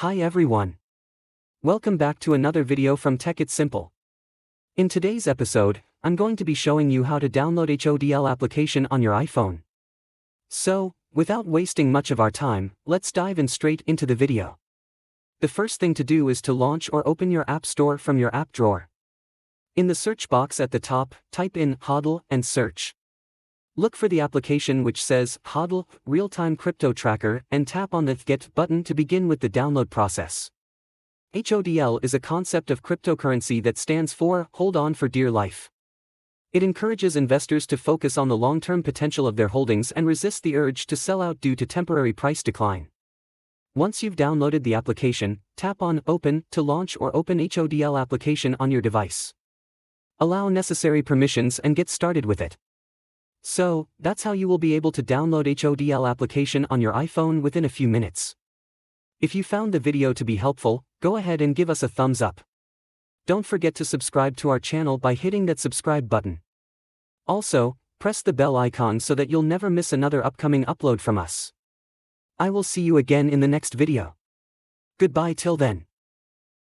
Hi everyone. Welcome back to another video from Tech It's Simple. In today's episode, I'm going to be showing you how to download HODL application on your iPhone. So, without wasting much of our time, let's dive in straight into the video. The first thing to do is to launch or open your App Store from your app drawer. In the search box at the top, type in HODL and search. Look for the application which says HODL, Real-Time Crypto Tracker, and tap on the Get button to begin with the download process. HODL is a concept of cryptocurrency that stands for Hold On for Dear Life. It encourages investors to focus on the long-term potential of their holdings and resist the urge to sell out due to temporary price decline. Once you've downloaded the application, tap on Open to launch or open HODL application on your device. Allow necessary permissions and get started with it. So, that's how you will be able to download HODL application on your iPhone within a few minutes. If you found the video to be helpful, go ahead and give us a thumbs up. Don't forget to subscribe to our channel by hitting that subscribe button. Also, press the bell icon so that you'll never miss another upcoming upload from us. I will see you again in the next video. Goodbye till then.